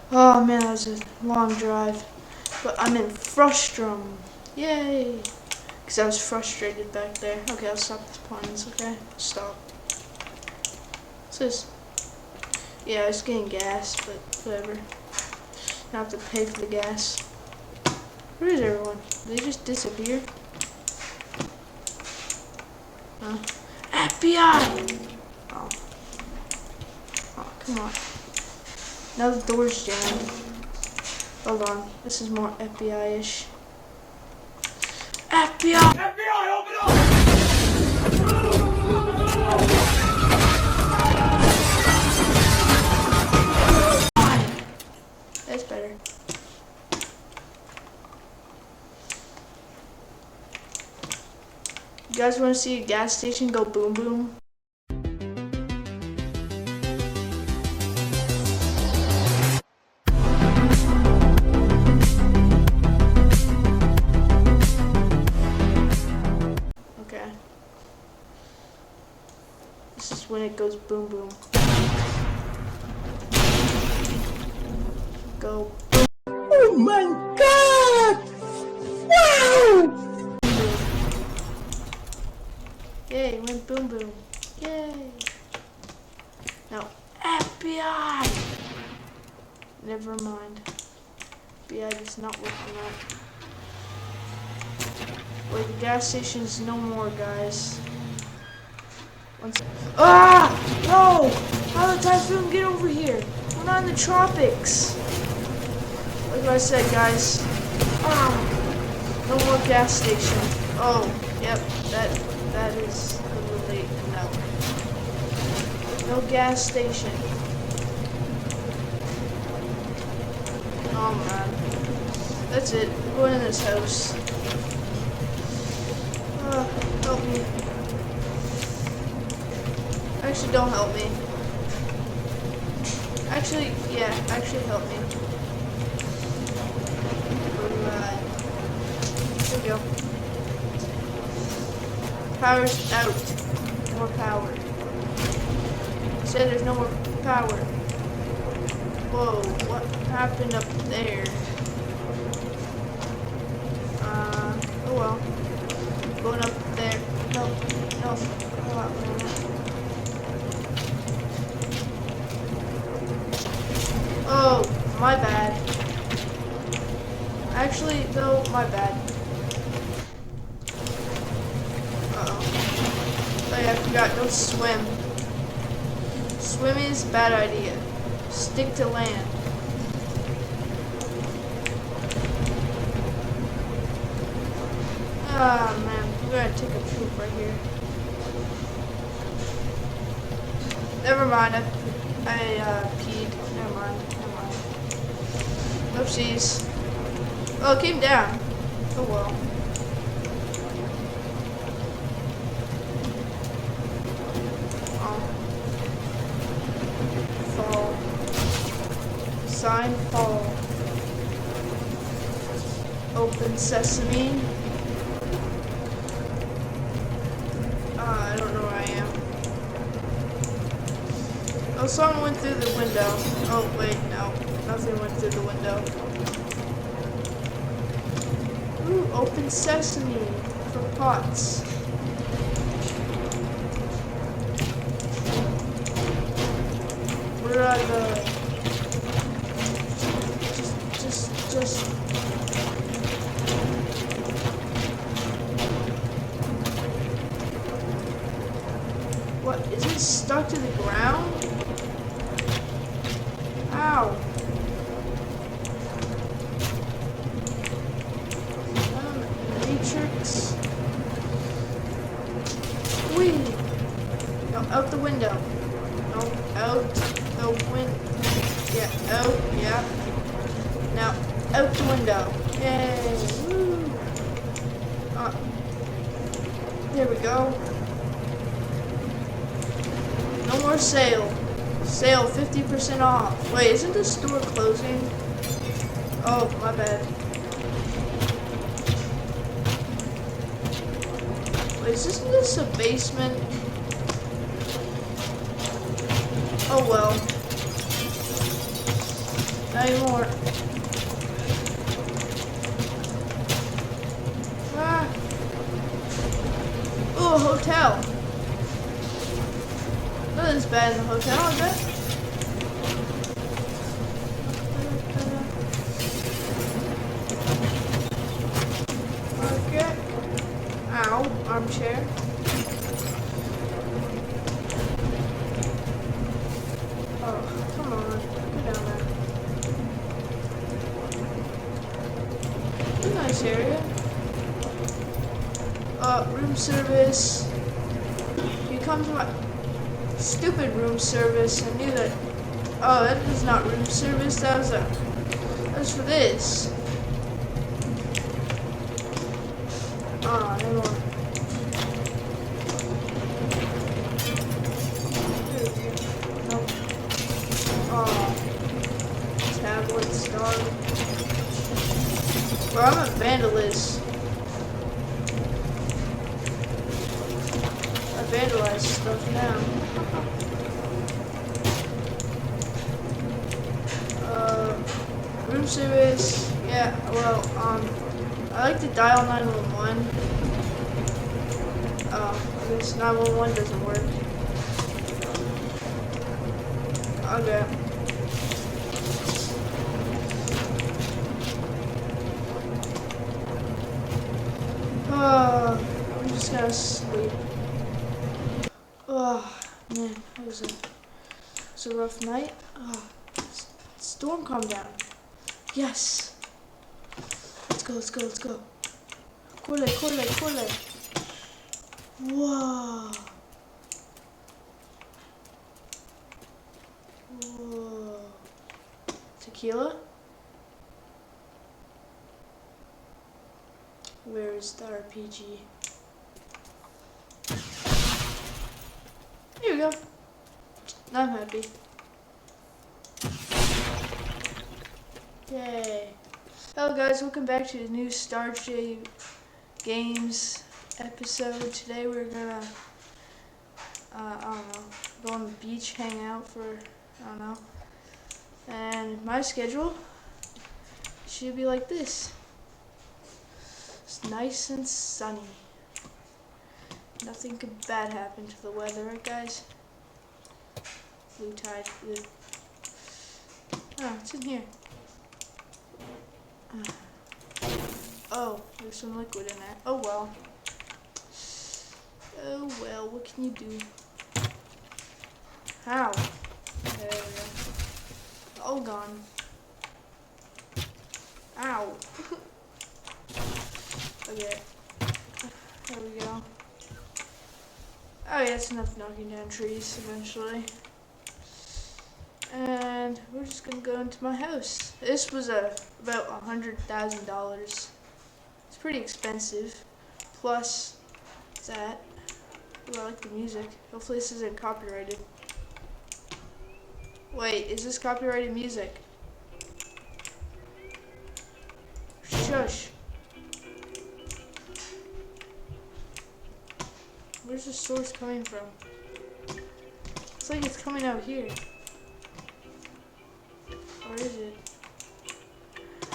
Oh man, that was a long drive. But I'm in Frustrum. Yay! Because I was frustrated back there. Okay, I'll stop this puns, okay? Stop. What's this? Yeah, I was getting gas, but whatever. I have to pay for the gas. Where is everyone? Did they just disappear? Huh? FBI! Oh. Oh, come on. Now the door's jammed. Hold on. This is more FBI-ish. FBI! FBI, open up! That's better. You guys want to see a gas station go boom boom? Okay. This is when it goes boom boom. Go boom. Oh my God! Wow! Yay, it went boom boom. Yay. Now, FBI! Never mind. FBI does not work on that. Wait, the gas station's no more, guys. Ah! No! How did Typhoon get over here? We're not in the tropics. Like I said, guys. Ah! No more gas station. Oh, yep, that is literally no. No gas station. Oh man. That's it. We're going in this house. Help me. Actually, don't help me. Actually, yeah, actually help me. Right. There we go. Power's out. More power. Said there's no more power. Whoa, what happened up there? Oh well. Going up there. No. Oh, my bad. Actually, though, my bad. Uh-oh. Oh yeah, I forgot, don't swim. Swimming is a bad idea. Stick to land. Ah, man, I'm gonna take a poop right here. Never mind, I peed. Never mind. Oopsies. Oh, it came down. Oh well. Fall. Sign fall. Open sesame. I don't know where I am. Oh, someone went through the window. Oh, wait, no. Nothing went through the window. Ooh, open sesame for pots. Where are the... Just... What, is it stuck to the ground? Ow. Matrix. Whee! No, out the window. No, out the window. Yeah, out, yeah. Now, out the window. Yay! Woo! There we go. No more sale. Sale 50% off. Wait, isn't the store closing? Oh, my bad. Wait, isn't this a basement? Oh well. Not anymore. Ah. Ooh, a hotel. Nothing's bad in the hotel, I bet. Okay. Ow, armchair. Oh, come on. Go down there. It's a nice area. Room service. You come to my stupid room service. I knew that. Oh, that was not room service. That was for this. Oh, never mind. Nope. Oh, tablet star. Bro, I'm a vandalist. I vandalize stuff now. Room service. Yeah, well, I like to dial 911. I guess 911 doesn't work. Okay. I'm just gonna sleep. Oh, man, it was a rough night. Storm calmed down. Yes. Let's go, let's go, let's go. Corre, corre, corre. Whoa. Whoa. Tequila? Where is the RPG? Here we go. I'm happy. Yay. Hello guys, welcome back to the new Starship Games episode. Today we're gonna, I don't know, go on the beach, hang out for, I don't know. And my schedule should be like this. It's nice and sunny. Nothing could bad happen to the weather, right guys? Blue tide, blue. Oh, it's in here. Oh, there's some liquid in there. Oh well. Oh well, what can you do? How? There we go. All gone. Ow. Okay. There we go. Oh yeah, it's enough knocking down trees eventually. And we're just gonna go into my house. This was about $100,000. It's pretty expensive. Plus that. Ooh, I like the music. Hopefully this isn't copyrighted. Wait, is this copyrighted music? Shush. Where's the source coming from? It's like it's coming out here. Or is it?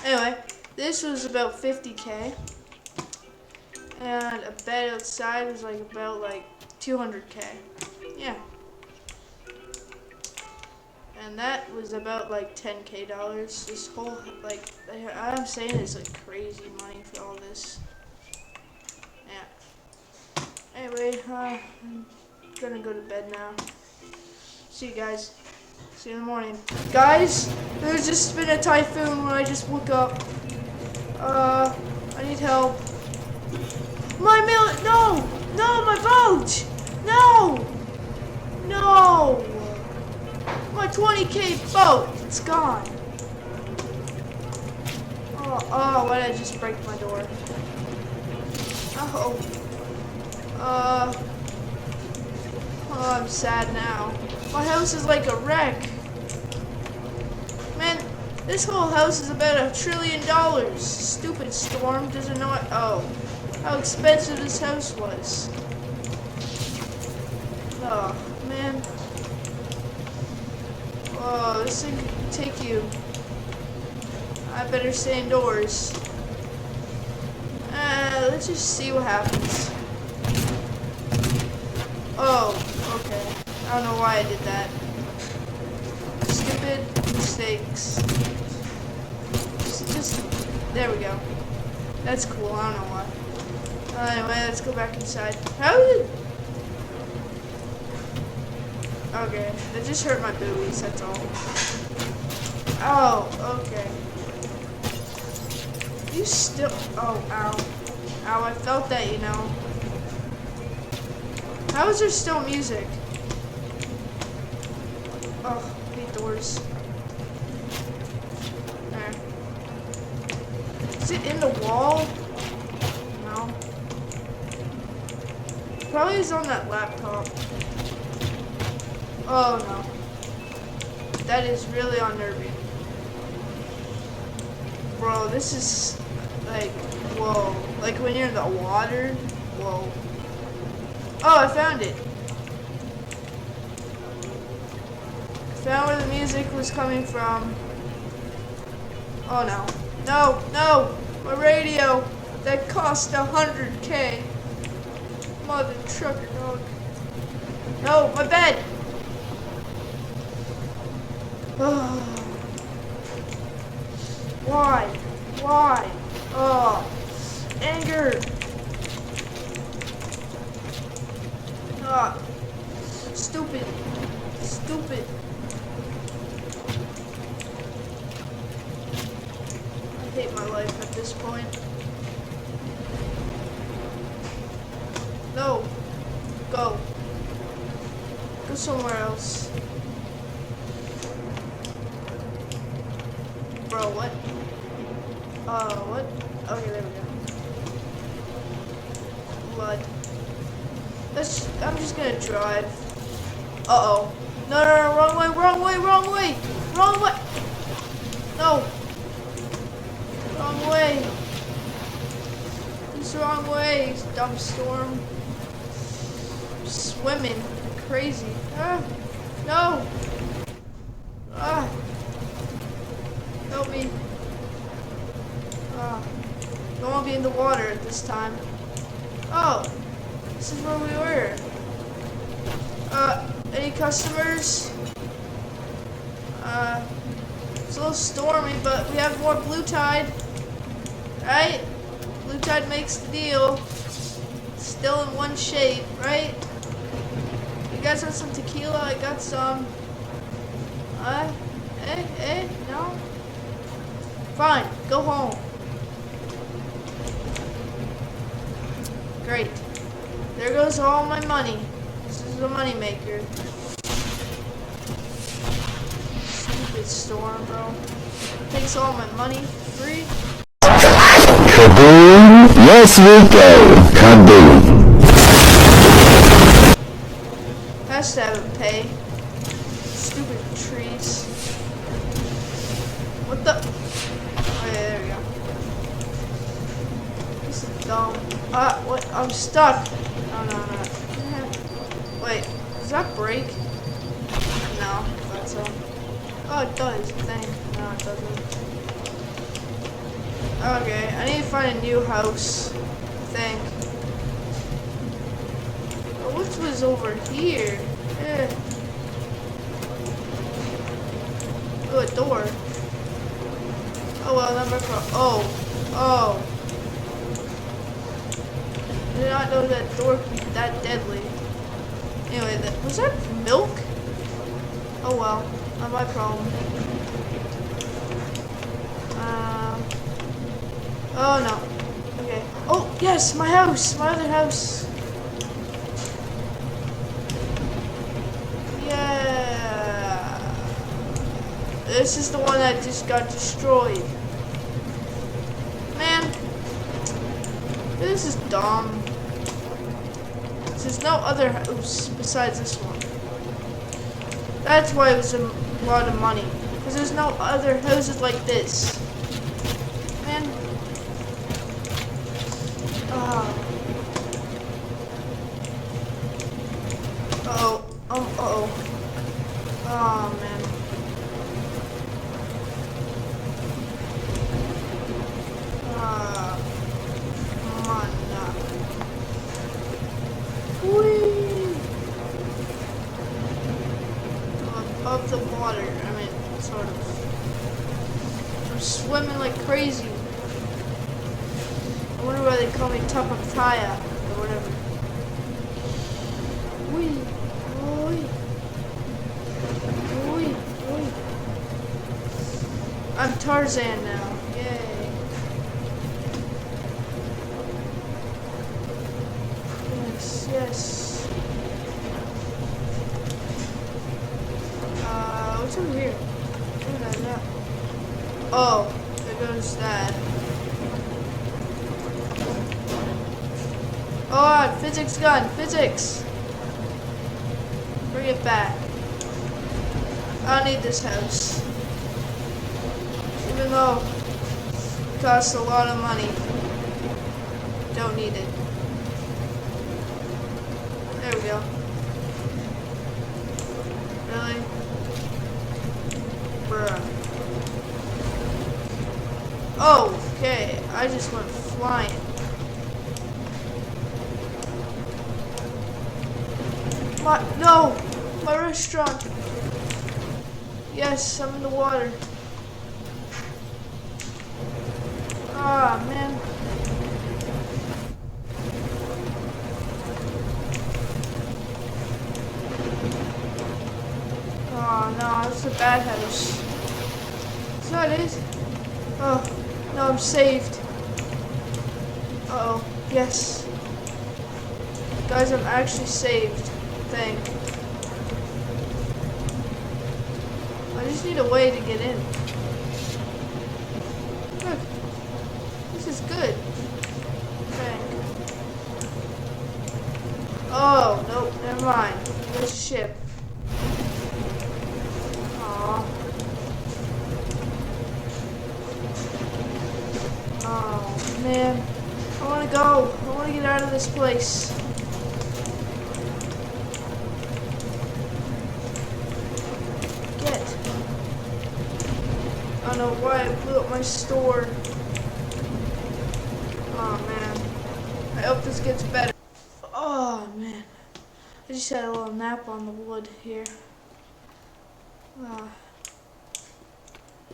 Anyway, this was about 50K. And a bed outside was like about like 200K. Yeah. And that was about like $10K. This whole, like, I'm saying it's like crazy money for all this. Yeah. Anyway, I'm gonna go to bed now. See you guys. See you in the morning. Guys, there's just been a typhoon when I just woke up. I need help. No! No, my boat! No! No! My 20K boat! It's gone. Oh, why did I just break my door? Oh. Oh, I'm sad now. My house is like a wreck. Man, this whole house is about $1 trillion. Stupid storm doesn't know what. Oh, how expensive this house was. Oh, man. Oh, this thing could take you I better stay indoors. Let's just see what happens. Oh, okay. I don't know why I did that. Stupid mistakes. Just there we go. That's cool. I don't know why. Anyway, let's go back inside. How did? Okay, that just hurt my boobies. That's all. Oh, okay. You still? Oh, ow, ow! I felt that, you know. How is there still music? Oh, I hate doors. There. Is it in the wall? No. Probably is on that laptop. Oh no. That is really unnerving. Bro, this is like, whoa. Like when you're in the water, whoa. Oh, I found it. I found where the music was coming from. Oh no. No, no! My radio! That cost $100K. Mother trucker dog. No, my bed! Why? Why? Oh, anger! Ah, stupid. Stupid. I hate my life at this point. No. Go. Go somewhere else. Bro, what? What? Okay, there we go. Blood. I'm just gonna drive. Uh-oh. No, no, no, wrong way, wrong way, wrong way! Wrong way! No! Wrong way! This wrong way, dumb storm. Swimming. Crazy. Ah! No! Ah! Help me. Don't want to be in the water at this time. Oh, this is where we were. Any customers? It's a little stormy, but we have more blue tide. Right? Blue tide makes the deal. Still in one shape, right? You guys want some tequila? I got some. No? Fine, go home. Great. There goes all my money. This is a money maker. Stupid storm, bro. Takes all my money for free. Kaboom! Yes, we go. Kaboom! Has to have a pay. Stupid trees. What the? Oh yeah, there we go. This is dumb. What? I'm stuck. Oh no, no. Wait, does that break? No, I thought so. Oh, it does, I think. No, it doesn't. Okay, I need to find a new house, I think. Oh, what was over here? Oh, a door. Oh, well, number 4. Oh. I did not know that door could be that deadly. Anyway, was that milk? Oh well, not my problem. Oh no. Okay. Oh yes, my house, my other house. Yeah. This is the one that just got destroyed. Man, this is dumb. There's no other house besides this one. That's why it was a lot of money. Because there's no other houses like this. Man. Uh-oh. Uh-oh. Oh, man. water. I mean, sort of. I'm swimming like crazy. I wonder why they call me Tapataya or whatever. Wee, oi, oi, oi. I'm Tarzan now. Yay. Yes, yes. What's over here? What is that? Oh, there goes that. Oh, physics gun, physics. Bring it back. I don't need this house. Even though it costs a lot of money. Don't need it. There we go. Really? Bruh. Oh, okay. I just went flying. No! My restaurant! Yes, I'm in the water. Ah, man. Oh, no, that's a bad house. Is that it? Oh, no, I'm saved. Uh-oh, yes. Guys, I'm actually saved. Thing. I just need a way to get in. Look. This is good. Okay. Oh, nope, never mind. There's a ship. Aww. Oh, man. I wanna go. I wanna get out of this place. I don't know why I blew up my store. Oh man. I hope this gets better. Oh man. I just had a little nap on the wood here.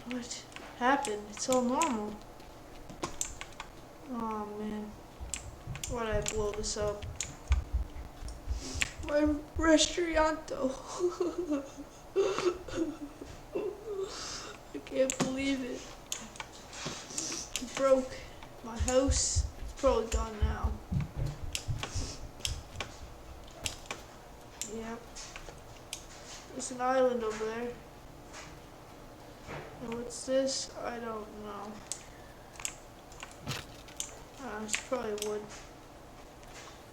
What happened? It's all normal. Oh man. Why did I blow this up? My restaurant. I can't believe it. It broke. My house is probably gone now. Yep. There's an island over there. And what's this? I don't know. It's probably wood.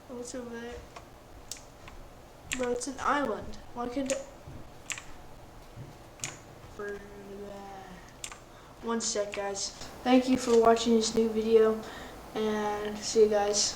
What's over there? Bro, it's an island. Why can't I... One sec, guys. Thank you for watching this new video, and see you guys.